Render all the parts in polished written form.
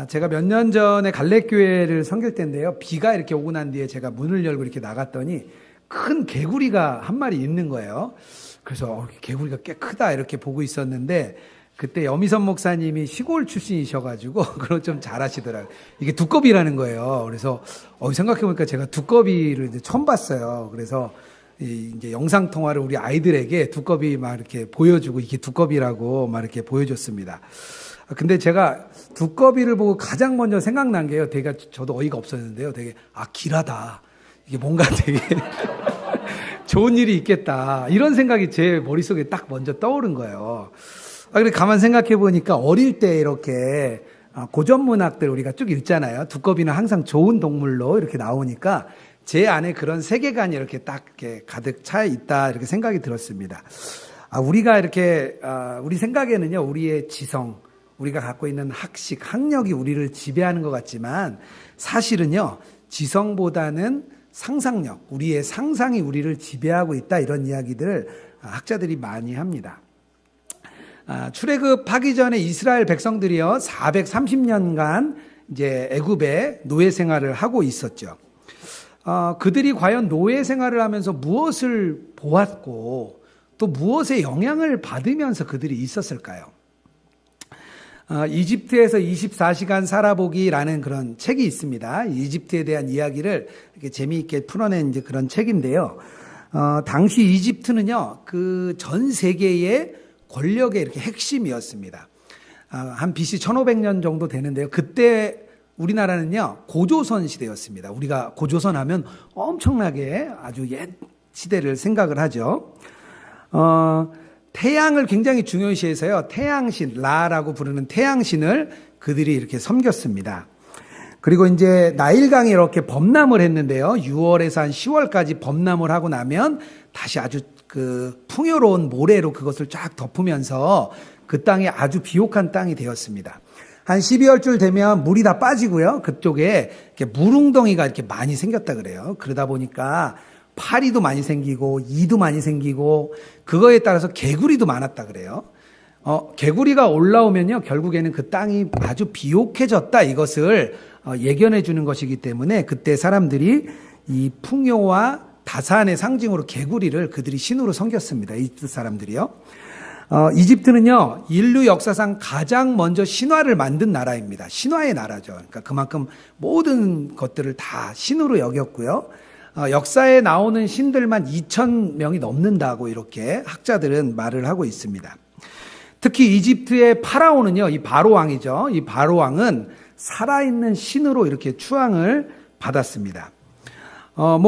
제가 몇 년 전에 갈래교회를 섬길 때인데요. 비가 이렇게 오고 난 뒤에 제가 문을 열고 이렇게 나갔더니 큰 개구리가 한 마리 있는 거예요. 그래서 개구리가 꽤 크다 이렇게 보고 있었는데 그때 여미선 목사님이 시골 출신이셔가지고 그걸 좀 잘하시더라고요. 이게 두꺼비라는 거예요. 그래서 생각해보니까 제가 두꺼비를 이제 처음 봤어요. 그래서 이제 영상 통화를 우리 아이들에게 두꺼비 막 이렇게 보여주고 이게 두꺼비라고 막 이렇게 보여줬습니다. 근데 제가 두꺼비를 보고 가장 먼저 생각난 게요. 되게 저도 어이가 없었는데요. 되게 길하다. 이게 뭔가 되게 좋은 일이 있겠다. 이런 생각이 제 머릿속에 딱 먼저 떠오른 거예요. 그래 가만 생각해 보니까 어릴 때 이렇게 고전 문학들 우리가 쭉 읽잖아요. 두꺼비는 항상 좋은 동물로 이렇게 나오니까 제 안에 그런 세계관이 이렇게 딱 이렇게 가득 차 있다 이렇게 생각이 들었습니다. 우리가 이렇게 우리 생각에는요, 우리의 지성, 우리가 갖고 있는 학식, 학력이 우리를 지배하는 것 같지만 사실은요, 지성보다는 상상력, 우리의 상상이 우리를 지배하고 있다 이런 이야기들 학자들이 많이 합니다. 출애굽하기 전에 이스라엘 백성들이요 430년간 이제 애굽에 노예 생활을 하고 있었죠. 그들이 과연 노예 생활을 하면서 무엇을 보았고 또 무엇의 영향을 받으면서 그들이 있었을까요? 이집트에서 24시간 살아보기라는 그런 책이 있습니다. 이집트에 대한 이야기를 이렇게 재미있게 풀어낸 이제 그런 책인데요. 당시 이집트는요, 그 전 세계의 권력의 이렇게 핵심이었습니다. 한 BC 1500년 정도 되는데요. 그때 우리나라는요, 고조선 시대였습니다. 우리가 고조선 하면 엄청나게 아주 옛 시대를 생각을 하죠. 태양을 굉장히 중요시해서요, 태양신, 라라고 부르는 태양신을 그들이 이렇게 섬겼습니다. 그리고 이제 나일강에 이렇게 범람을 했는데요. 6월에서 한 10월까지 범람을 하고 나면 다시 아주 그 풍요로운 모래로 그것을 쫙 덮으면서 그 땅이 아주 비옥한 땅이 되었습니다. 한 12월쯤 되면 물이 다 빠지고요. 그쪽에 이렇게 물웅덩이가 이렇게 많이 생겼다 그래요. 그러다 보니까 파리도 많이 생기고 이도 많이 생기고 그거에 따라서 개구리도 많았다 그래요. 개구리가 올라오면요, 결국에는 그 땅이 아주 비옥해졌다 이것을 예견해 주는 것이기 때문에 그때 사람들이 이 풍요와 다산의 상징으로 개구리를 그들이 신으로 섬겼습니다. 이집트 사람들이요. 이집트는요, 인류 역사상 가장 먼저 신화를 만든 나라입니다. 신화의 나라죠. 그러니까 그만큼 모든 것들을 다 신으로 여겼고요. 역사에 나오는 신들만 2,000명이 넘는다고 이렇게 학자들은 말을 하고 있습니다. 특히 이집트의 파라오는요, 이 바로 왕이죠. 이 바로 왕은 살아있는 신으로 이렇게 추앙을 받았습니다.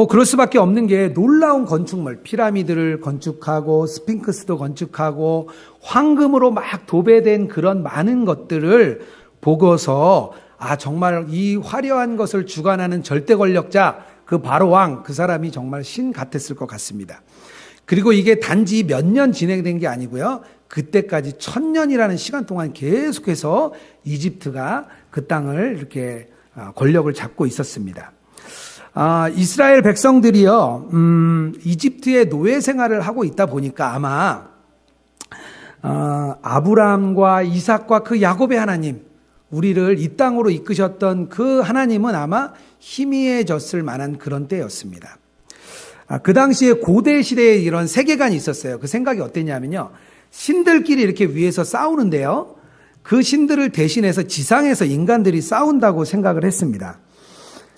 그럴 수밖에 없는 게 놀라운 건축물, 피라미드를 건축하고 스핑크스도 건축하고 황금으로 막 도배된 그런 많은 것들을 보고서 정말 이 화려한 것을 주관하는 절대 권력자, 그 바로 왕, 그 사람이 정말 신 같았을 것 같습니다. 그리고 이게 단지 몇 년 진행된 게 아니고요. 그때까지 1000년이라는 시간 동안 계속해서 이집트가 그 땅을 이렇게 권력을 잡고 있었습니다. 이스라엘 백성들이요, 이집트의 노예 생활을 하고 있다 보니까 아마, 아브라함과 이삭과 그 야곱의 하나님, 우리를 이 땅으로 이끄셨던 그 하나님은 아마 희미해졌을 만한 그런 때였습니다. 그 당시에 고대 시대에 이런 세계관이 있었어요. 그 생각이 어땠냐면요, 신들끼리 이렇게 위에서 싸우는데요, 그 신들을 대신해서 지상에서 인간들이 싸운다고 생각을 했습니다.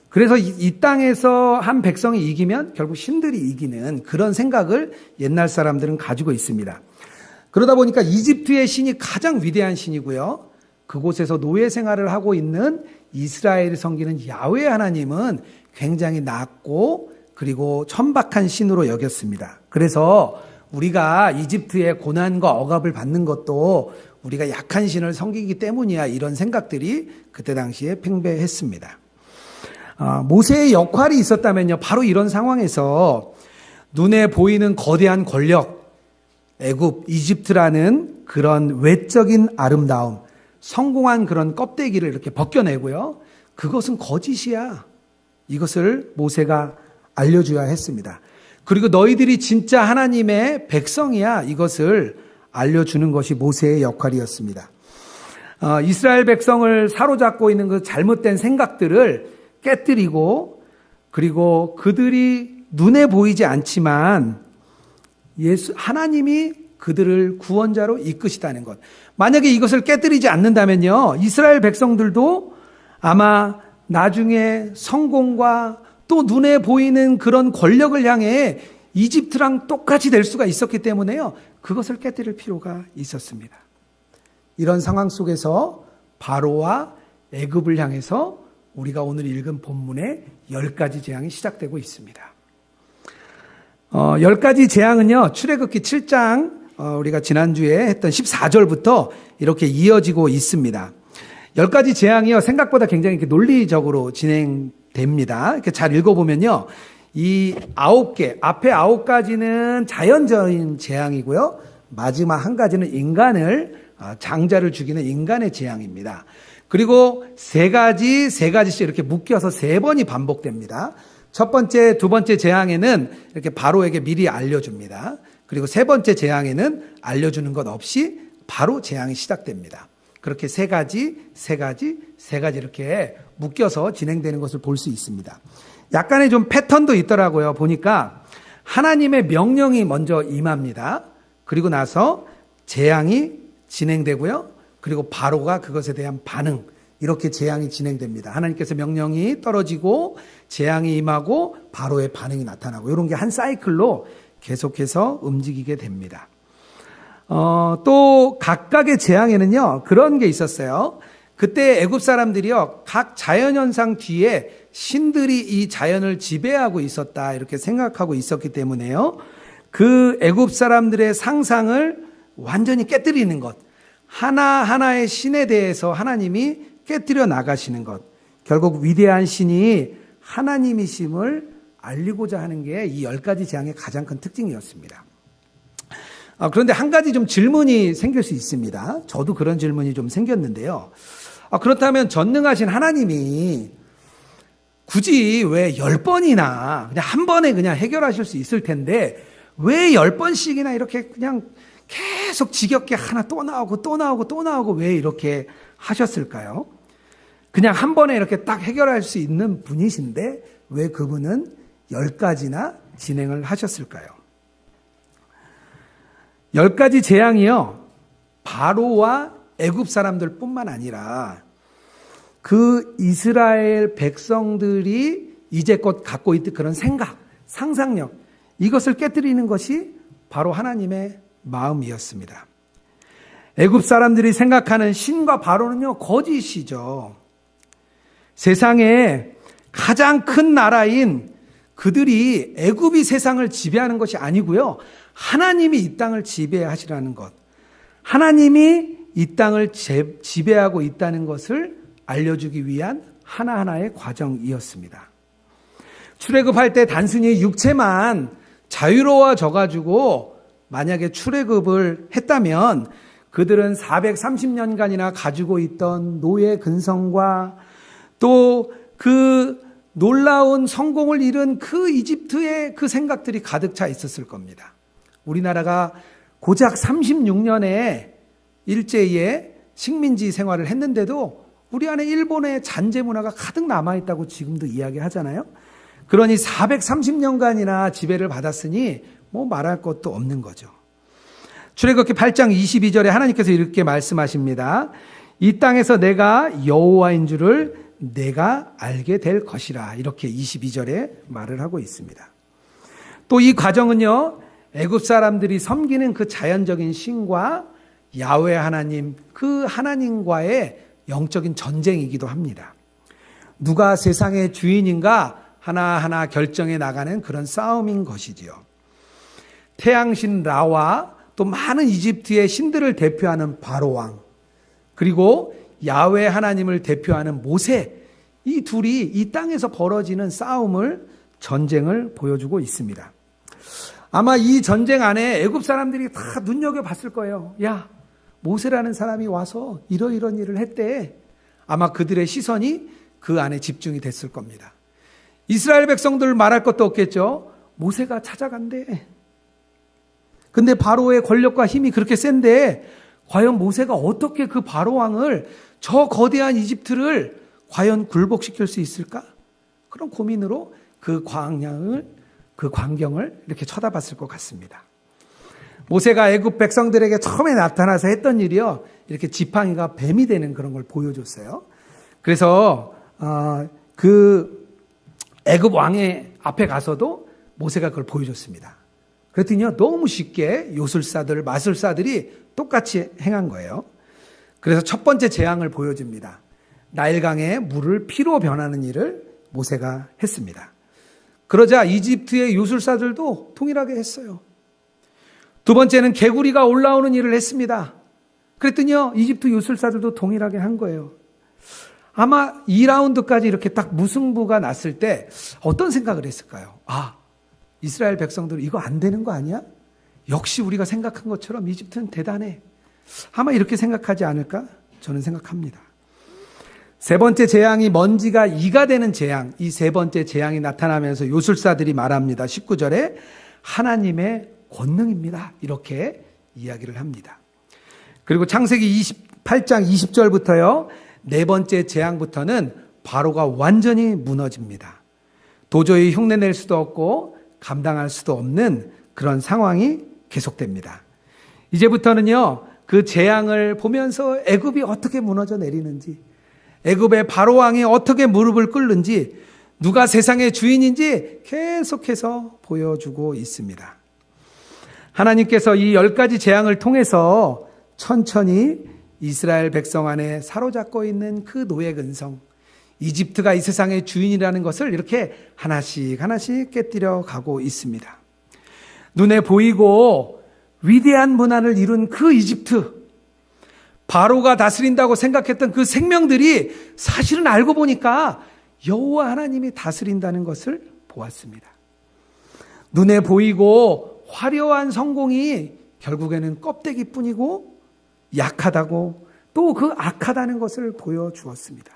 그래서 이 땅에서 한 백성이 이기면 결국 신들이 이기는 그런 생각을 옛날 사람들은 가지고 있습니다. 그러다 보니까 이집트의 신이 가장 위대한 신이고요. 그곳에서 노예 생활을 하고 있는 이스라엘이 섬기는 야훼 하나님은 굉장히 낮고 그리고 천박한 신으로 여겼습니다. 그래서 우리가 이집트의 고난과 억압을 받는 것도 우리가 약한 신을 섬기기 때문이야, 이런 생각들이 그때 당시에 팽배했습니다. 모세의 역할이 있었다면요, 바로 이런 상황에서 눈에 보이는 거대한 권력, 애굽, 이집트라는 그런 외적인 아름다움, 성공한 그런 껍데기를 이렇게 벗겨내고요, 그것은 거짓이야, 이것을 모세가 알려줘야 했습니다. 그리고 너희들이 진짜 하나님의 백성이야, 이것을 알려주는 것이 모세의 역할이었습니다. 이스라엘 백성을 사로잡고 있는 그 잘못된 생각들을 깨뜨리고, 그리고 그들이 눈에 보이지 않지만 하나님이 그들을 구원자로 이끄시다는 것. 만약에 이것을 깨뜨리지 않는다면요, 이스라엘 백성들도 아마 나중에 성공과 또 눈에 보이는 그런 권력을 향해 이집트랑 똑같이 될 수가 있었기 때문에요, 그것을 깨뜨릴 필요가 있었습니다. 이런 상황 속에서 바로와 애굽을 향해서 우리가 오늘 읽은 본문의 10가지 재앙이 시작되고 있습니다. 10가지 재앙은요, 출애굽기 7장 우리가 지난주에 했던 14절부터 이렇게 이어지고 있습니다. 10가지 재앙이요, 생각보다 굉장히 이렇게 논리적으로 진행됩니다. 이렇게 잘 읽어보면요, 이 9개, 앞에 9가지는 자연적인 재앙이고요, 마지막 한 가지는 장자를 죽이는 인간의 재앙입니다. 그리고 3가지씩 이렇게 묶여서 3번이 반복됩니다. 첫 번째, 두 번째 재앙에는 이렇게 바로에게 미리 알려줍니다. 그리고 3번째 재앙에는 알려주는 것 없이 바로 재앙이 시작됩니다. 그렇게 3가지 이렇게 묶여서 진행되는 것을 볼 수 있습니다. 약간의 좀 패턴도 있더라고요. 보니까 하나님의 명령이 먼저 임합니다. 그리고 나서 재앙이 진행되고요, 그리고 바로가 그것에 대한 반응, 이렇게 재앙이 진행됩니다. 하나님께서 명령이 떨어지고 재앙이 임하고 바로의 반응이 나타나고, 이런 게 한 사이클로 계속해서 움직이게 됩니다. 또 각각의 재앙에는요, 그런 게 있었어요. 그때 애굽 사람들이요, 각 자연현상 뒤에 신들이 이 자연을 지배하고 있었다, 이렇게 생각하고 있었기 때문에요, 그 애굽 사람들의 상상을 완전히 깨뜨리는 것, 하나하나의 신에 대해서 하나님이 깨뜨려 나가시는 것, 결국 위대한 신이 하나님이심을 알리고자 하는 게 이 10가지 재앙의 가장 큰 특징이었습니다. 그런데 한 가지 좀 질문이 생길 수 있습니다. 저도 그런 질문이 좀 생겼는데요. 그렇다면 전능하신 하나님이 굳이 왜 10번이나 그냥 한 번에 그냥 해결하실 수 있을 텐데, 왜 10번씩이나 이렇게 그냥 계속 지겹게 하나 또 나오고 왜 이렇게 하셨을까요? 그냥 한 번에 이렇게 딱 해결할 수 있는 분이신데 왜 그분은 10가지나 진행을 하셨을까요? 10가지 재앙이요, 바로와 애굽 사람들 뿐만 아니라 그 이스라엘 백성들이 이제껏 갖고 있던 그런 생각, 상상력, 이것을 깨뜨리는 것이 바로 하나님의 마음이었습니다. 애굽 사람들이 생각하는 신과 바로는요, 거짓이죠. 세상에 가장 큰 나라인 그들이 애굽이 세상을 지배하는 것이 아니고요, 하나님이 이 땅을 지배하시라는 것, 하나님이 이 땅을 지배하고 있다는 것을 알려주기 위한 하나하나의 과정이었습니다. 출애굽할 때 단순히 육체만 자유로워져 가지고 만약에 출애굽을 했다면 그들은 430년간이나 가지고 있던 노예 근성과 또 그 놀라운 성공을 이룬 그 이집트의 그 생각들이 가득 차 있었을 겁니다. 우리나라가 고작 36년에 일제에 식민지 생활을 했는데도 우리 안에 일본의 잔재 문화가 가득 남아있다고 지금도 이야기하잖아요. 그러니 430년간이나 지배를 받았으니 뭐 말할 것도 없는 거죠. 출애굽기 8장 22절에 하나님께서 이렇게 말씀하십니다. 이 땅에서 내가 여호와인 줄을 내가 알게 될 것이라, 이렇게 22절에 말을 하고 있습니다. 또 이 과정은요, 애굽 사람들이 섬기는 그 자연적인 신과 야훼 하나님, 그 하나님과의 영적인 전쟁이기도 합니다. 누가 세상의 주인인가 하나하나 결정해 나가는 그런 싸움인 것이지요. 태양신 라와 또 많은 이집트의 신들을 대표하는 바로왕, 그리고 야훼 하나님을 대표하는 모세, 이 둘이 이 땅에서 벌어지는 전쟁을 보여주고 있습니다. 아마 이 전쟁 안에 애굽 사람들이 다 눈여겨봤을 거예요. 야, 모세라는 사람이 와서 이런 일을 했대. 아마 그들의 시선이 그 안에 집중이 됐을 겁니다. 이스라엘 백성들 말할 것도 없겠죠. 모세가 찾아간대. 근데 바로의 권력과 힘이 그렇게 센데 과연 모세가 어떻게 그 바로 왕을, 저 거대한 이집트를 과연 굴복시킬 수 있을까? 그런 고민으로 그 광경을 이렇게 쳐다봤을 것 같습니다. 모세가 애굽 백성들에게 처음에 나타나서 했던 일이요, 이렇게 지팡이가 뱀이 되는 그런 걸 보여줬어요. 그래서 그 애굽 왕의 앞에 가서도 모세가 그걸 보여줬습니다. 그랬더니요, 너무 쉽게 요술사들, 마술사들이 똑같이 행한 거예요. 그래서 첫 번째 재앙을 보여줍니다. 나일강의 물을 피로 변하는 일을 모세가 했습니다. 그러자 이집트의 요술사들도 동일하게 했어요. 두 번째는 개구리가 올라오는 일을 했습니다. 그랬더니요, 이집트 요술사들도 동일하게 한 거예요. 아마 2라운드까지 이렇게 딱 무승부가 났을 때 어떤 생각을 했을까요? 이스라엘 백성들 이거 안 되는 거 아니야? 역시 우리가 생각한 것처럼 이집트는 대단해. 아마 이렇게 생각하지 않을까? 저는 생각합니다. 세 번째 재앙이 먼지가 이가 되는 재앙, 이 세 번째 재앙이 나타나면서 요술사들이 말합니다. 19절에 하나님의 권능입니다. 이렇게 이야기를 합니다. 그리고 창세기 28장 20절부터요, 네 번째 재앙부터는 바로가 완전히 무너집니다. 도저히 흉내낼 수도 없고 감당할 수도 없는 그런 상황이 계속됩니다. 이제부터는요, 그 재앙을 보면서 애굽이 어떻게 무너져 내리는지, 애굽의 바로 왕이 어떻게 무릎을 꿇는지, 누가 세상의 주인인지 계속해서 보여주고 있습니다. 하나님께서 이 10가지 재앙을 통해서 천천히 이스라엘 백성 안에 사로잡고 있는 그 노예 근성, 이집트가 이 세상의 주인이라는 것을 이렇게 하나씩 하나씩 깨뜨려 가고 있습니다. 눈에 보이고 위대한 문화를 이룬 그 이집트, 바로가 다스린다고 생각했던 그 생명들이 사실은 알고 보니까 여호와 하나님이 다스린다는 것을 보았습니다. 눈에 보이고 화려한 성공이 결국에는 껍데기뿐이고 약하다고, 또 그 악하다는 것을 보여주었습니다.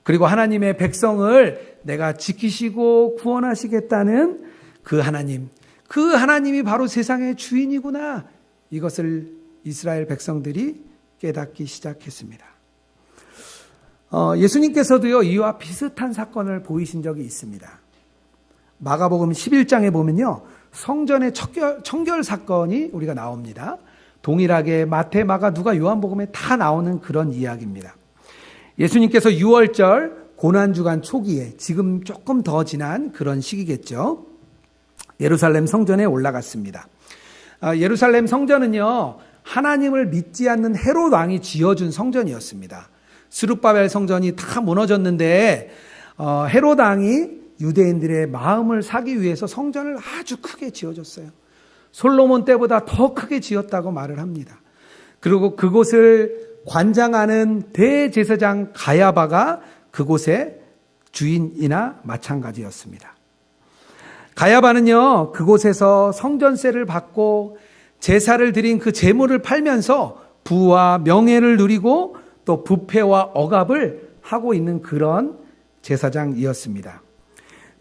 그리고 하나님의 백성을 내가 지키시고 구원하시겠다는 그 하나님이 바로 세상의 주인이구나, 이것을 이스라엘 백성들이 깨닫기 시작했습니다. 예수님께서도요, 이와 비슷한 사건을 보이신 적이 있습니다. 마가복음 11장에 보면요, 성전의 청결 사건이 우리가 나옵니다. 동일하게 마태, 마가, 누가, 요한복음에 다 나오는 그런 이야기입니다. 예수님께서 6월절 고난주간 초기에, 지금 조금 더 지난 그런 시기겠죠, 예루살렘 성전에 올라갔습니다. 예루살렘 성전은요, 하나님을 믿지 않는 헤롯 왕이 지어준 성전이었습니다. 스룹바벨 성전이 다 무너졌는데 헤롯 왕이 유대인들의 마음을 사기 위해서 성전을 아주 크게 지어줬어요. 솔로몬 때보다 더 크게 지었다고 말을 합니다. 그리고 그곳을 관장하는 대제사장 가야바가 그곳의 주인이나 마찬가지였습니다. 가야바는요, 그곳에서 성전세를 받고 제사를 드린 그 제물을 팔면서 부와 명예를 누리고 또 부패와 억압을 하고 있는 그런 제사장이었습니다.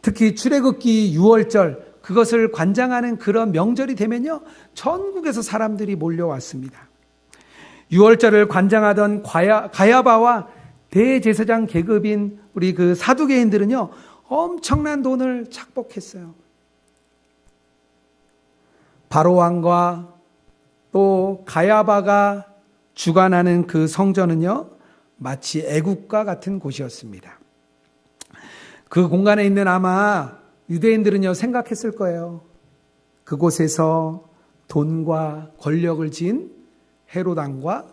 특히 출애굽기 6월절, 그것을 관장하는 그런 명절이 되면요, 전국에서 사람들이 몰려왔습니다. 6월절을 관장하던 가야바와 대제사장 계급인 우리 그 사두개인들은요, 엄청난 돈을 착복했어요. 바로왕과 또 가야바가 주관하는 그 성전은요, 마치 애국과 같은 곳이었습니다. 그 공간에 있는 아마 유대인들은요, 생각했을 거예요. 그곳에서 돈과 권력을 진 헤롯 왕과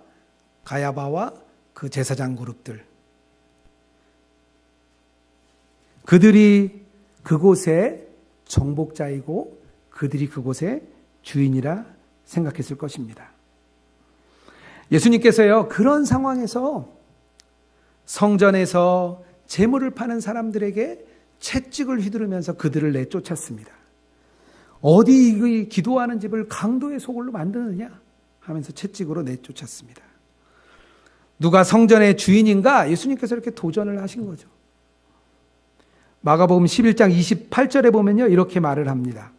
가야바와 그 제사장 그룹들, 그들이 그곳의 정복자이고 그들이 그곳의 주인이라 생각했을 것입니다. 예수님께서요, 그런 상황에서 성전에서 재물을 파는 사람들에게 채찍을 휘두르면서 그들을 내쫓았습니다. 어디 기도하는 집을 강도의 소굴로 만드느냐 하면서 채찍으로 내쫓았습니다. 누가 성전의 주인인가? 예수님께서 이렇게 도전을 하신 거죠. 마가복음 11장 28절에 보면요, 이렇게 말을 합니다.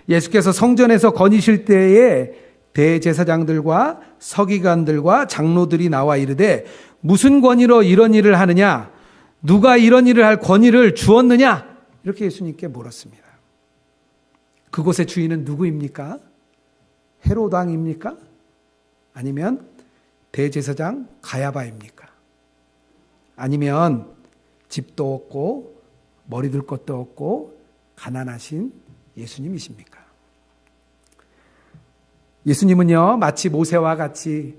예수께서 성전에서 거니실 때에 대제사장들과 서기관들과 장로들이 나와 이르되 무슨 권위로 이런 일을 하느냐? 누가 이런 일을 할 권위를 주었느냐? 이렇게 예수님께 물었습니다. 그곳의 주인은 누구입니까? 헤롯 왕입니까? 아니면 대제사장 가야바입니까? 아니면 집도 없고 머리 둘 것도 없고 가난하신 예수님이십니까? 예수님은요, 마치 모세와 같이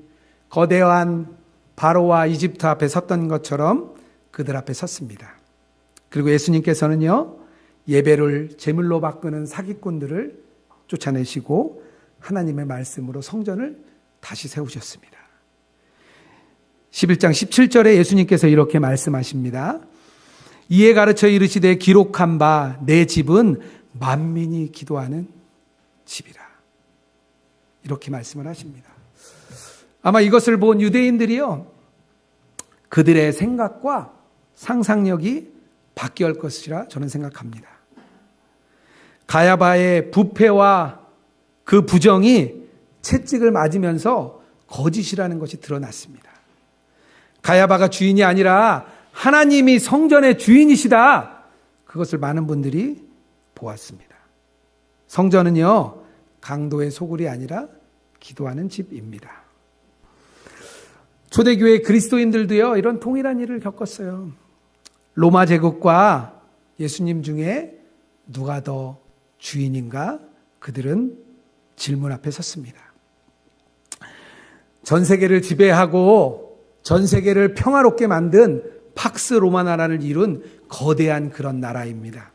거대한 바로와 이집트 앞에 섰던 것처럼 그들 앞에 섰습니다. 그리고 예수님께서는요, 예배를 제물로 바꾸는 사기꾼들을 쫓아내시고 하나님의 말씀으로 성전을 다시 세우셨습니다. 11장 17절에 예수님께서 이렇게 말씀하십니다. 이에 가르쳐 이르시되 기록한 바 내 집은 만민이 기도하는 집이라. 이렇게 말씀을 하십니다. 아마 이것을 본 유대인들이요, 그들의 생각과 상상력이 바뀌어갈 것이라 저는 생각합니다. 가야바의 부패와 그 부정이 채찍을 맞으면서 거짓이라는 것이 드러났습니다. 가야바가 주인이 아니라 하나님이 성전의 주인이시다. 그것을 많은 분들이 보았습니다. 성전은요, 강도의 소굴이 아니라 기도하는 집입니다. 초대교회 그리스도인들도요, 이런 동일한 일을 겪었어요. 로마 제국과 예수님 중에 누가 더 주인인가? 그들은 질문 앞에 섰습니다. 전 세계를 지배하고 전 세계를 평화롭게 만든 팍스 로마 나라를 이룬 거대한 그런 나라입니다.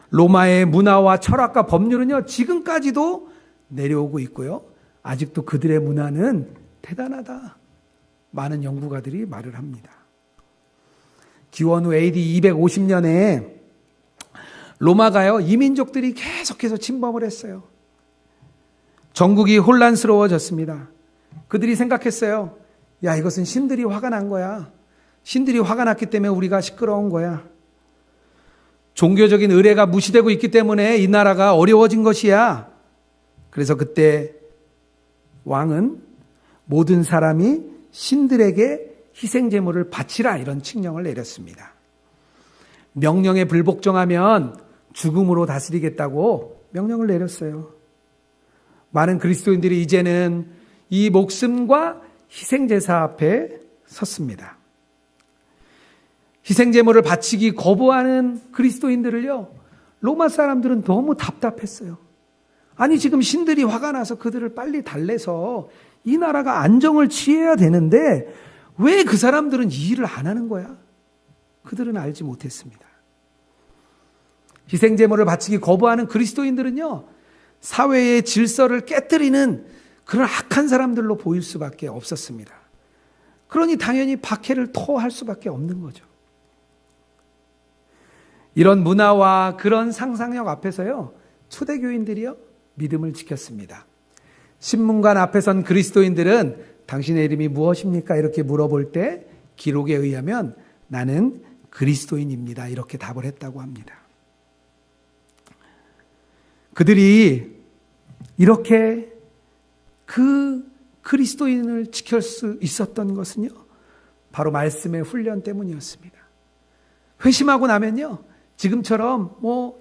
로마의 문화와 철학과 법률은요, 지금까지도 내려오고 있고요. 아직도 그들의 문화는 대단하다. 많은 연구가들이 말을 합니다. 기원 후 AD 250년에 로마가요, 이민족들이 계속해서 침범을 했어요. 전국이 혼란스러워졌습니다. 그들이 생각했어요. 야, 이것은 신들이 화가 난 거야. 신들이 화가 났기 때문에 우리가 시끄러운 거야. 종교적인 의례가 무시되고 있기 때문에 이 나라가 어려워진 것이야. 그래서 그때 왕은 모든 사람이 신들에게 희생제물을 바치라, 이런 칙령을 내렸습니다. 명령에 불복종하면 죽음으로 다스리겠다고 명령을 내렸어요. 많은 그리스도인들이 이제는 이 목숨과 희생제사 앞에 섰습니다. 희생제물을 바치기 거부하는 그리스도인들을요, 로마 사람들은 너무 답답했어요. 아니, 지금 신들이 화가 나서 그들을 빨리 달래서 이 나라가 안정을 취해야 되는데 왜 그 사람들은 이 일을 안 하는 거야? 그들은 알지 못했습니다. 희생제물을 바치기 거부하는 그리스도인들은요, 사회의 질서를 깨뜨리는 그런 악한 사람들로 보일 수밖에 없었습니다. 그러니 당연히 박해를 토할 수밖에 없는 거죠. 이런 문화와 그런 상상력 앞에서요, 초대교인들이요, 믿음을 지켰습니다. 신문관 앞에 선 그리스도인들은 당신의 이름이 무엇입니까? 이렇게 물어볼 때 기록에 의하면 나는 그리스도인입니다, 이렇게 답을 했다고 합니다. 그들이 이렇게 그 그리스도인을 지킬 수 있었던 것은요, 바로 말씀의 훈련 때문이었습니다. 회심하고 나면요, 지금처럼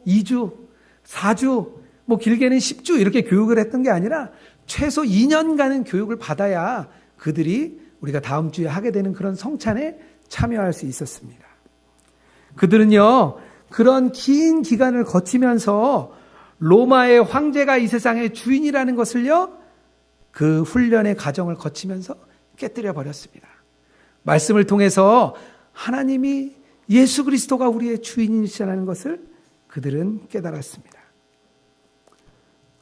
2주, 4주, 길게는 10주 이렇게 교육을 했던 게 아니라 최소 2년간은 교육을 받아야 그들이 우리가 다음 주에 하게 되는 그런 성찬에 참여할 수 있었습니다. 그들은요, 그런 긴 기간을 거치면서 로마의 황제가 이 세상의 주인이라는 것을요, 그 훈련의 과정을 거치면서 깨뜨려 버렸습니다. 말씀을 통해서 하나님이 예수 그리스도가 우리의 주인이시라는 것을 그들은 깨달았습니다.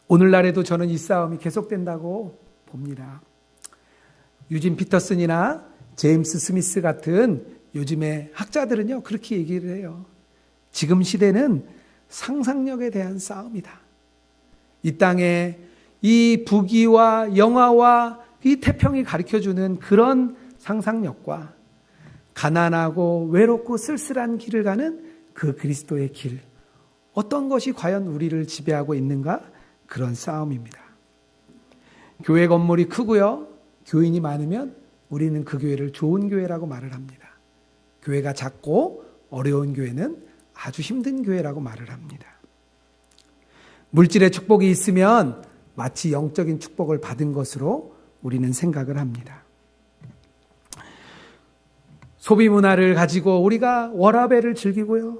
오늘날에도 저는 이 싸움이 계속된다고 봅니다. 유진 피터슨이나 제임스 스미스 같은 요즘의 학자들은요, 그렇게 얘기를 해요. 지금 시대는 상상력에 대한 싸움이다. 이 땅에 이 부귀와 영화와 이 태평이 가르쳐주는 그런 상상력과 가난하고 외롭고 쓸쓸한 길을 가는 그 그리스도의 길, 어떤 것이 과연 우리를 지배하고 있는가? 그런 싸움입니다. 교회 건물이 크고요, 교인이 많으면 우리는 그 교회를 좋은 교회라고 말을 합니다. 교회가 작고 어려운 교회는 아주 힘든 교회라고 말을 합니다. 물질의 축복이 있으면 마치 영적인 축복을 받은 것으로 우리는 생각을 합니다. 소비 문화를 가지고 우리가 워라밸을 즐기고요,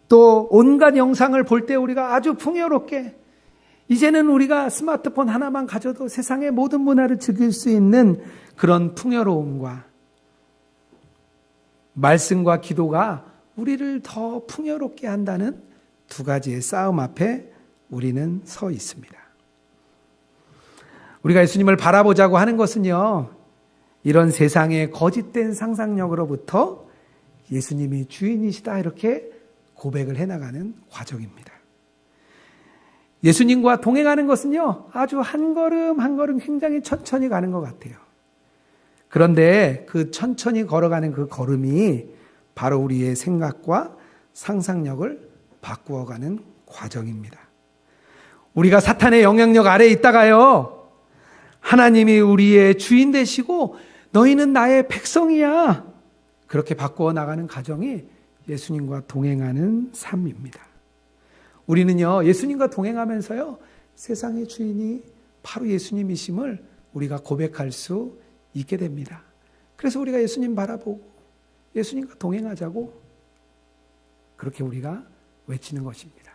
또 온갖 영상을 볼 때 우리가 아주 풍요롭게, 이제는 우리가 스마트폰 하나만 가져도 세상의 모든 문화를 즐길 수 있는 그런 풍요로움과 말씀과 기도가 우리를 더 풍요롭게 한다는 두 가지의 싸움 앞에 우리는 서 있습니다. 우리가 예수님을 바라보자고 하는 것은요, 이런 세상의 거짓된 상상력으로부터 예수님이 주인이시다 이렇게 고백을 해나가는 과정입니다. 예수님과 동행하는 것은요, 아주 한 걸음 한 걸음 굉장히 천천히 가는 것 같아요. 그런데 그 천천히 걸어가는 그 걸음이 바로 우리의 생각과 상상력을 바꾸어가는 과정입니다. 우리가 사탄의 영향력 아래에 있다가요, 하나님이 우리의 주인 되시고 너희는 나의 백성이야, 그렇게 바꾸어 나가는 과정이 예수님과 동행하는 삶입니다. 우리는요, 예수님과 동행하면서요, 세상의 주인이 바로 예수님이심을 우리가 고백할 수 있게 됩니다. 그래서 우리가 예수님 바라보고 예수님과 동행하자고 그렇게 우리가 외치는 것입니다.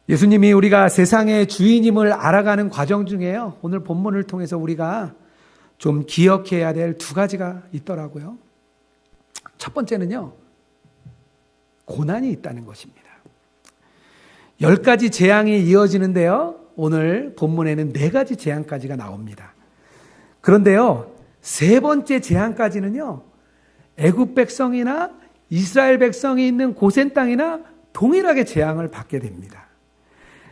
예수님이 우리가 세상의 주인임을 알아가는 과정 중에요, 오늘 본문을 통해서 우리가 좀 기억해야 될 두 가지가 있더라고요. 첫 번째는요, 고난이 있다는 것입니다. 10가지 재앙이 이어지는데요, 오늘 본문에는 4가지 재앙까지가 나옵니다. 그런데요, 세 번째 재앙까지는요, 애굽 백성이나 이스라엘 백성이 있는 고센 땅이나 동일하게 재앙을 받게 됩니다.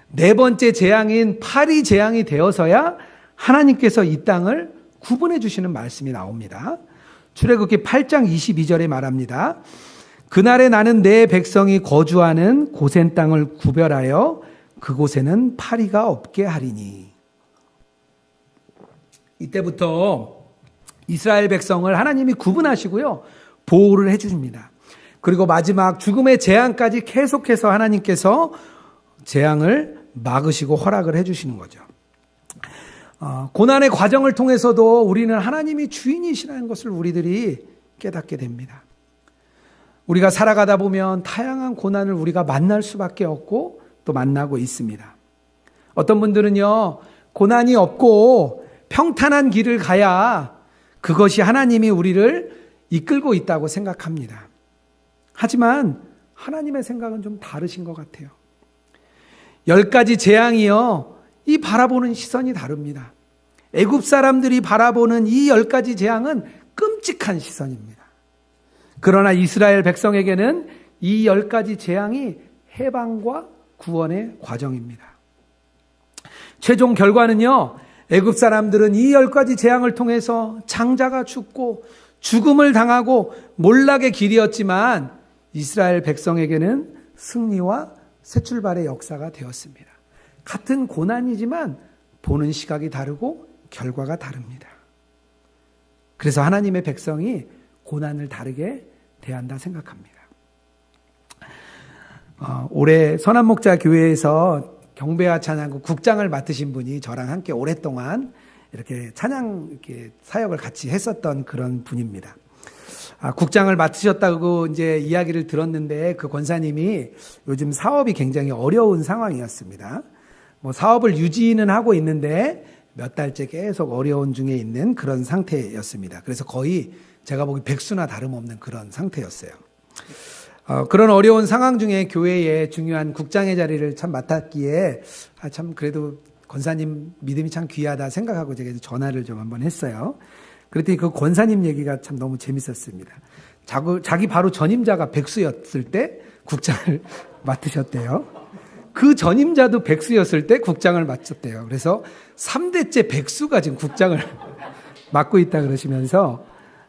네 번째 재앙인 파리 재앙이 되어서야 하나님께서 이 땅을 구분해 주시는 말씀이 나옵니다. 출애굽기 8장 22절에 말합니다. 그날에 나는 내 백성이 거주하는 고센 땅을 구별하여 그곳에는 파리가 없게 하리니. 이때부터 이스라엘 백성을 하나님이 구분하시고요, 보호를 해주십니다. 그리고 마지막 죽음의 재앙까지 계속해서 하나님께서 재앙을 막으시고 허락을 해주시는 거죠. 고난의 과정을 통해서도 우리는 하나님이 주인이시라는 것을 우리들이 깨닫게 됩니다. 우리가 살아가다 보면 다양한 고난을 우리가 만날 수밖에 없고 또 만나고 있습니다. 어떤 분들은요, 고난이 없고 평탄한 길을 가야 그것이 하나님이 우리를 이끌고 있다고 생각합니다. 하지만 하나님의 생각은 좀 다르신 것 같아요. 10가지 재앙이요, 이 바라보는 시선이 다릅니다. 애굽 사람들이 바라보는 이 10가지 재앙은 끔찍한 시선입니다. 그러나 이스라엘 백성에게는 이 10가지 재앙이 해방과 구원의 과정입니다. 최종 결과는요, 애굽 사람들은 이 10가지 재앙을 통해서 장자가 죽고 죽음을 당하고 몰락의 길이었지만 이스라엘 백성에게는 승리와 새 출발의 역사가 되었습니다. 같은 고난이지만 보는 시각이 다르고 결과가 다릅니다. 그래서 하나님의 백성이 고난을 다르게 대한다 생각합니다. 올해 선한목자 교회에서 경배와 찬양국 국장을 맡으신 분이 저랑 함께 오랫동안 이렇게 찬양 이렇게 사역을 같이 했었던 그런 분입니다. 국장을 맡으셨다고 이제 이야기를 들었는데 그 권사님이 요즘 사업이 굉장히 어려운 상황이었습니다. 사업을 유지는 하고 있는데 몇 달째 계속 어려운 중에 있는 그런 상태였습니다. 그래서 거의 제가 보기 백수나 다름없는 그런 상태였어요. 그런 어려운 상황 중에 교회의 중요한 국장의 자리를 참 맡았기에 참 그래도 권사님 믿음이 참 귀하다 생각하고 제가 전화를 좀 한번 했어요. 그랬더니 그 권사님 얘기가 참 너무 재밌었습니다. 자기 바로 전임자가 백수였을 때 국장을 맡으셨대요. 그 전임자도 백수였을 때 국장을 맡았대요. 그래서 3대째 백수가 지금 국장을 맡고 있다 그러시면서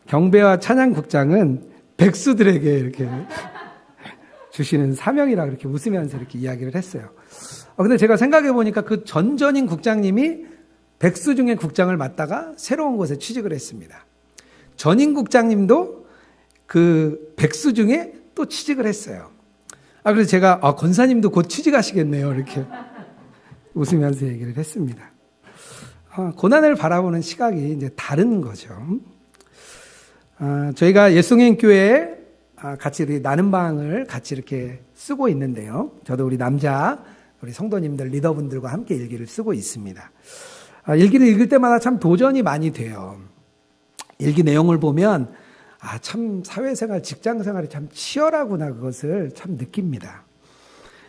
경배와 찬양국장은 백수들에게 이렇게 주시는 사명이라 그렇게 웃으면서 이렇게 이야기를 했어요. 근데 제가 생각해 보니까 그 전전임 국장님이 백수중의 국장을 맡다가 새로운 곳에 취직을 했습니다. 전임 국장님도 그 백수중에 또 취직을 했어요. 그래서 제가 권사님도 곧 취직하시겠네요. 이렇게 웃으면서 얘기를 했습니다. 고난을 바라보는 시각이 이제 다른 거죠. 저희가 예송행교회에 같이 나는 방을 같이 이렇게 쓰고 있는데요. 저도 우리 우리 성도님들 리더분들과 함께 일기를 쓰고 있습니다. 일기를 읽을 때마다 참 도전이 많이 돼요. 일기 내용을 보면 참 사회생활, 직장생활이 참 치열하구나 그것을 참 느낍니다.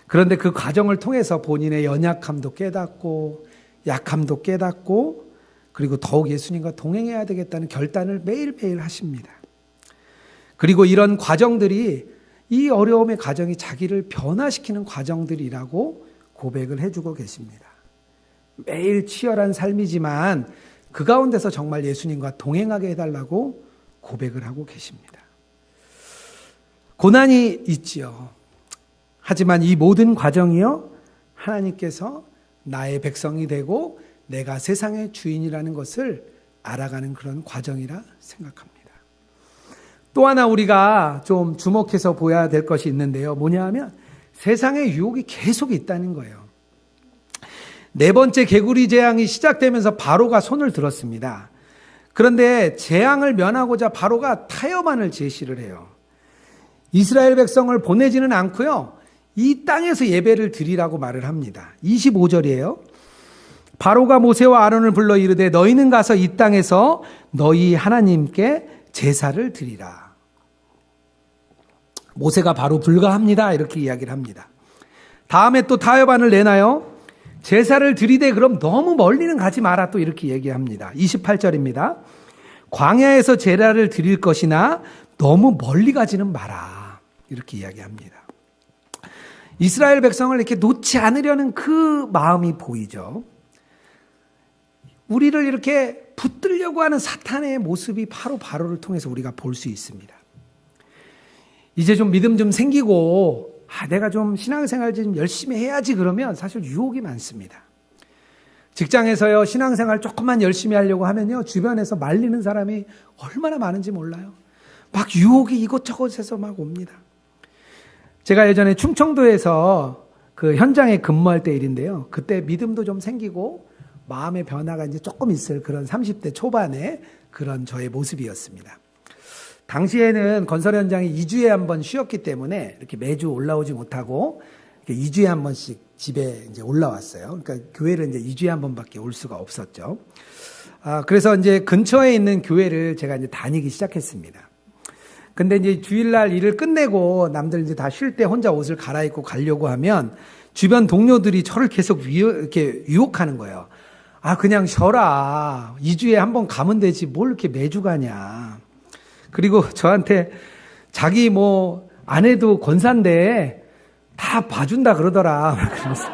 그런데 그 과정을 통해서 본인의 연약함도 깨닫고 약함도 깨닫고 그리고 더욱 예수님과 동행해야 되겠다는 결단을 매일매일 하십니다. 그리고 이런 과정들이 이 어려움의 과정이 자기를 변화시키는 과정들이라고 고백을 해주고 계십니다. 매일 치열한 삶이지만 그 가운데서 정말 예수님과 동행하게 해달라고 고백을 하고 계십니다. 고난이 있지요. 하지만 이 모든 과정이요, 하나님께서 나의 백성이 되고 내가 세상의 주인이라는 것을 알아가는 그런 과정이라 생각합니다. 또 하나 우리가 좀 주목해서 보아야 될 것이 있는데요. 뭐냐 하면 세상의 유혹이 계속 있다는 거예요. 네 번째 개구리 재앙이 시작되면서 바로가 손을 들었습니다. 그런데 재앙을 면하고자 바로가 타협안을 제시를 해요. 이스라엘 백성을 보내지는 않고요, 이 땅에서 예배를 드리라고 말을 합니다. 25절이에요. 바로가 모세와 아론을 불러 이르되 너희는 가서 이 땅에서 너희 하나님께 제사를 드리라. 모세가 바로 불가합니다. 이렇게 이야기를 합니다. 다음에 또 타협안을 내나요? 제사를 드리되 그럼 너무 멀리는 가지 마라. 또 이렇게 얘기합니다. 28절입니다. 광야에서 제사를 드릴 것이나 너무 멀리 가지는 마라. 이렇게 이야기합니다. 이스라엘 백성을 이렇게 놓지 않으려는 그 마음이 보이죠. 우리를 이렇게 붙들려고 하는 사탄의 모습이 바로를 통해서 우리가 볼 수 있습니다. 이제 좀 믿음 좀 생기고 내가 좀 신앙생활 좀 열심히 해야지 그러면 사실 유혹이 많습니다. 직장에서요, 신앙생활 조금만 열심히 하려고 하면요, 주변에서 말리는 사람이 얼마나 많은지 몰라요. 막 유혹이 이곳저곳에서 막 옵니다. 제가 예전에 충청도에서 그 현장에 근무할 때 일인데요. 그때 믿음도 좀 생기고 마음의 변화가 이제 조금 있을 그런 30대 초반의 그런 저의 모습이었습니다. 당시에는 건설 현장이 2주에 한 번 쉬었기 때문에 이렇게 매주 올라오지 못하고 2주에 한 번씩 집에 이제 올라왔어요. 그러니까 교회를 이제 2주에 한 번밖에 올 수가 없었죠. 그래서 이제 근처에 있는 교회를 제가 이제 다니기 시작했습니다. 근데 이제 주일날 일을 끝내고 남들 이제 다 쉴 때 혼자 옷을 갈아입고 가려고 하면 주변 동료들이 저를 계속 이렇게 유혹하는 거예요. 그냥 쉬어라. 2주에 한 번 가면 되지. 뭘 이렇게 매주 가냐. 그리고 저한테 자기 아내도 권사인데 다 봐준다 그러더라. 그러면서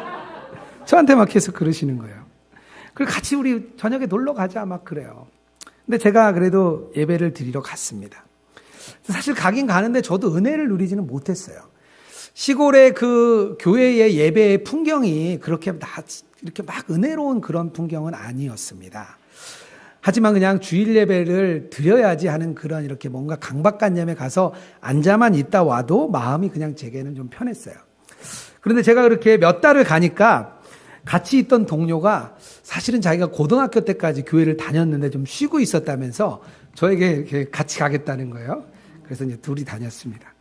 저한테 막 계속 그러시는 거예요. 그리고 같이 우리 저녁에 놀러 가자 막 그래요. 근데 제가 그래도 예배를 드리러 갔습니다. 사실 가긴 가는데 저도 은혜를 누리지는 못했어요. 시골의 그 교회의 예배의 풍경이 그렇게 이렇게 막 은혜로운 그런 풍경은 아니었습니다. 하지만 그냥 주일 예배를 드려야지 하는 그런 이렇게 뭔가 강박관념에 가서 앉아만 있다 와도 마음이 그냥 제게는 좀 편했어요. 그런데 제가 그렇게 몇 달을 가니까 같이 있던 동료가 사실은 자기가 고등학교 때까지 교회를 다녔는데 좀 쉬고 있었다면서 저에게 이렇게 같이 가겠다는 거예요. 그래서 이제 둘이 다녔습니다.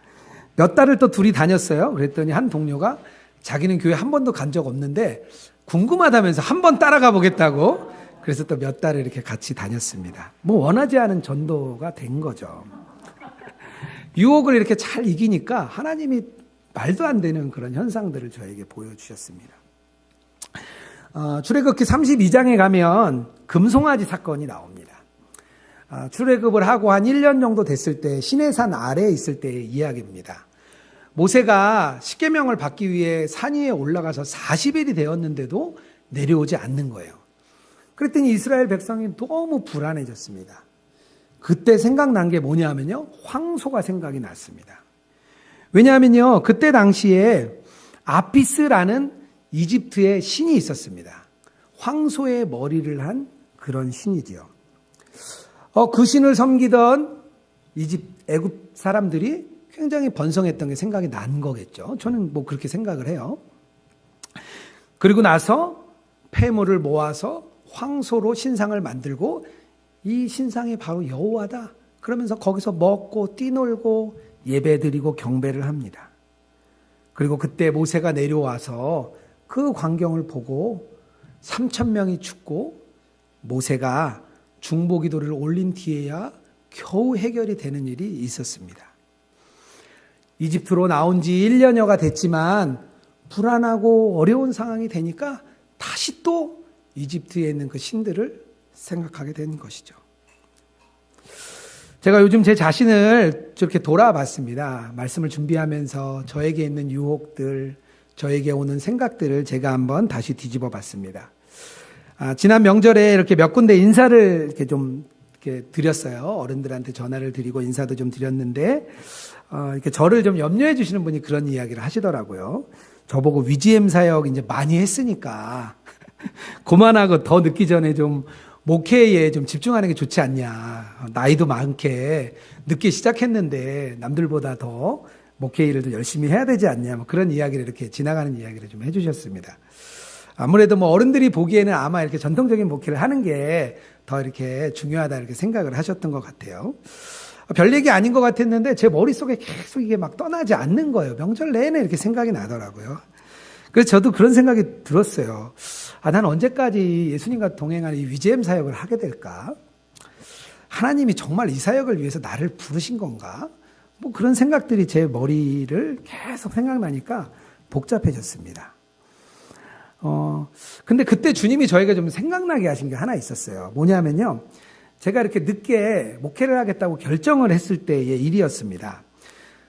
몇 달을 또 둘이 다녔어요. 그랬더니 한 동료가 자기는 교회 한 번도 간 적 없는데 궁금하다면서 한 번 따라가 보겠다고, 그래서 또 몇 달을 이렇게 같이 다녔습니다. 원하지 않은 전도가 된 거죠. 유혹을 이렇게 잘 이기니까 하나님이 말도 안 되는 그런 현상들을 저에게 보여주셨습니다. 출애굽기 32장에 가면 금송아지 사건이 나옵니다. 출애굽을 하고 한 1년 정도 됐을 때 시내산 아래에 있을 때의 이야기입니다. 모세가 십계명을 받기 위해 산 위에 올라가서 40일이 되었는데도 내려오지 않는 거예요. 그랬더니 이스라엘 백성이 너무 불안해졌습니다. 그때 생각난 게 뭐냐면요, 황소가 생각이 났습니다. 왜냐하면요, 그때 당시에 아피스라는 이집트에 신이 있었습니다. 황소의 머리를 한 그런 신이지요. 그 신을 섬기던 애굽 사람들이 굉장히 번성했던 게 생각이 난 거겠죠. 저는 뭐 그렇게 생각을 해요. 그리고 나서 폐물을 모아서 황소로 신상을 만들고 이 신상이 바로 여호와다. 그러면서 거기서 먹고 뛰놀고 예배드리고 경배를 합니다. 그리고 그때 모세가 내려와서 그 광경을 보고 3,000명이 죽고 모세가 중보기도를 올린 뒤에야 겨우 해결이 되는 일이 있었습니다. 이집트로 나온 지 1년여가 됐지만 불안하고 어려운 상황이 되니까 다시 또 이집트에 있는 그 신들을 생각하게 된 것이죠. 제가 요즘 제 자신을 저렇게 돌아봤습니다. 말씀을 준비하면서 저에게 있는 유혹들, 저에게 오는 생각들을 제가 한번 다시 뒤집어 봤습니다. 지난 명절에 이렇게 몇 군데 인사를 이렇게 좀 이렇게 드렸어요. 어른들한테 전화를 드리고 인사도 좀 드렸는데, 이렇게 저를 좀 염려해 주시는 분이 그런 이야기를 하시더라고요. 저보고 위지엠 사역 이제 많이 했으니까, 그만하고 더 늦기 전에 좀 목회에 좀 집중하는 게 좋지 않냐. 나이도 많게 늦게 시작했는데 남들보다 더 목회 일을 더 열심히 해야 되지 않냐. 뭐 그런 이야기를 이렇게 지나가는 이야기를 좀 해주셨습니다. 아무래도 뭐 어른들이 보기에는 아마 이렇게 전통적인 목회를 하는 게 더 이렇게 중요하다 이렇게 생각을 하셨던 것 같아요. 별 얘기 아닌 것 같았는데 제 머릿속에 계속 이게 막 떠나지 않는 거예요. 명절 내내 이렇게 생각이 나더라고요. 그래서 저도 그런 생각이 들었어요. 난 언제까지 예수님과 동행하는 이 위재엠 사역을 하게 될까? 하나님이 정말 이 사역을 위해서 나를 부르신 건가? 뭐 그런 생각들이 제 머리를 계속 생각나니까 복잡해졌습니다. 근데 그때 주님이 저에게 좀 생각나게 하신 게 하나 있었어요. 뭐냐면요. 제가 이렇게 늦게 목회를 하겠다고 결정을 했을 때의 일이었습니다.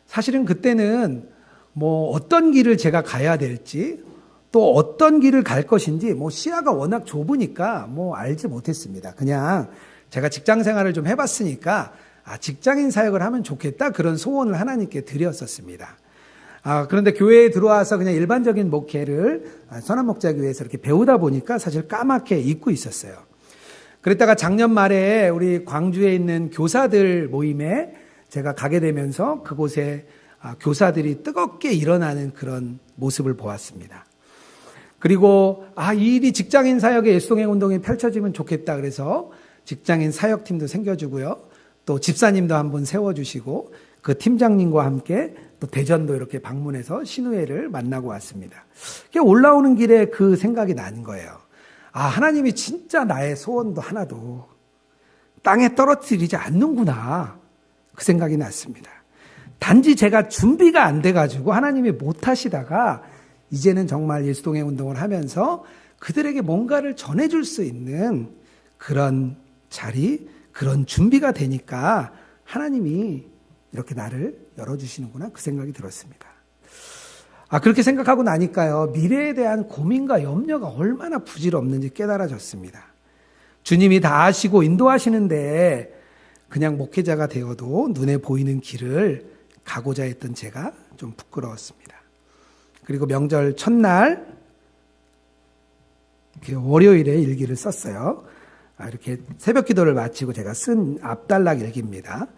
사실은 그때는 뭐 어떤 길을 제가 가야 될지 또 어떤 길을 갈 것인지 뭐 시야가 워낙 좁으니까 뭐 알지 못했습니다. 그냥 제가 직장 생활을 좀 해봤으니까 직장인 사역을 하면 좋겠다 그런 소원을 하나님께 드렸었습니다. 그런데 교회에 들어와서 그냥 일반적인 목회를 선한목자교회에서 이렇게 배우다 보니까 사실 까맣게 잊고 있었어요. 그랬다가 작년 말에 우리 광주에 있는 교사들 모임에 제가 가게 되면서 그곳에 교사들이 뜨겁게 일어나는 그런 모습을 보았습니다. 그리고 이 일이 직장인 사역의 예수동행 운동이 펼쳐지면 좋겠다 그래서 직장인 사역팀도 생겨주고요. 또 집사님도 한분 세워주시고 그 팀장님과 함께 또 대전도 이렇게 방문해서 신우회를 만나고 왔습니다. 올라오는 길에 그 생각이 난 거예요. 하나님이 진짜 나의 소원도 하나도 땅에 떨어뜨리지 않는구나. 그 생각이 났습니다. 단지 제가 준비가 안 돼가지고 하나님이 못하시다가 이제는 정말 예수동행 운동을 하면서 그들에게 뭔가를 전해줄 수 있는 그런 자리, 그런 준비가 되니까 하나님이 이렇게 나를 열어주시는구나 그 생각이 들었습니다. 그렇게 생각하고 나니까요. 미래에 대한 고민과 염려가 얼마나 부질없는지 깨달아졌습니다. 주님이 다 아시고 인도하시는데 그냥 목회자가 되어도 눈에 보이는 길을 가고자 했던 제가 좀 부끄러웠습니다. 그리고 명절 첫날 월요일에 일기를 썼어요. 이렇게 새벽 기도를 마치고 제가 쓴 앞단락 일기입니다.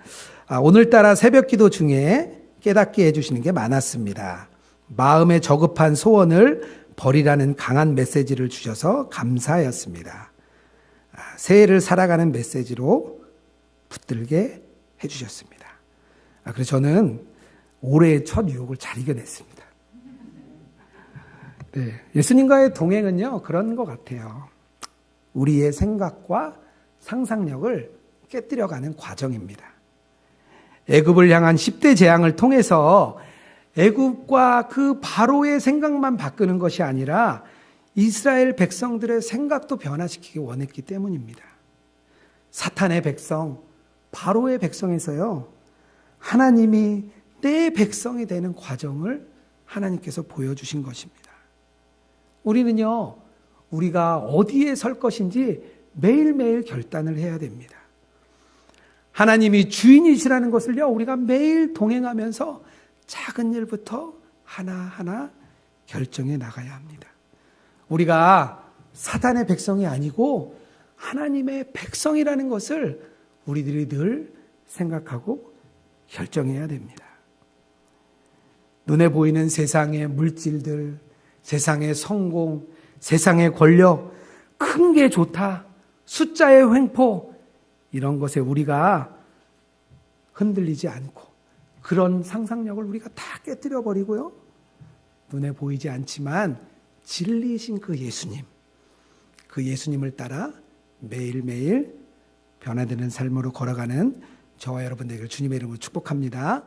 오늘따라 새벽 기도 중에 깨닫게 해주시는 게 많았습니다. 마음에 저급한 소원을 버리라는 강한 메시지를 주셔서 감사하였습니다. 새해를 살아가는 메시지로 붙들게 해주셨습니다. 그래서 저는 올해의 첫 유혹을 잘 이겨냈습니다. 네, 예수님과의 동행은요 그런 것 같아요. 우리의 생각과 상상력을 깨뜨려가는 과정입니다. 애굽을 향한 10대 재앙을 통해서 애굽과 그 바로의 생각만 바꾸는 것이 아니라 이스라엘 백성들의 생각도 변화시키기 원했기 때문입니다. 사탄의 백성, 바로의 백성에서요 하나님이 내 백성이 되는 과정을 하나님께서 보여주신 것입니다. 우리는요 우리가 어디에 설 것인지 매일매일 결단을 해야 됩니다. 하나님이 주인이시라는 것을요 우리가 매일 동행하면서 작은 일부터 하나하나 결정해 나가야 합니다. 우리가 사단의 백성이 아니고 하나님의 백성이라는 것을 우리들이 늘 생각하고 결정해야 됩니다. 눈에 보이는 세상의 물질들, 세상의 성공, 세상의 권력, 큰 게 좋다, 숫자의 횡포, 이런 것에 우리가 흔들리지 않고 그런 상상력을 우리가 다 깨뜨려 버리고요. 눈에 보이지 않지만 진리이신 그 예수님을 따라 매일매일 변화되는 삶으로 걸어가는 저와 여러분 되기를 주님의 이름으로 축복합니다.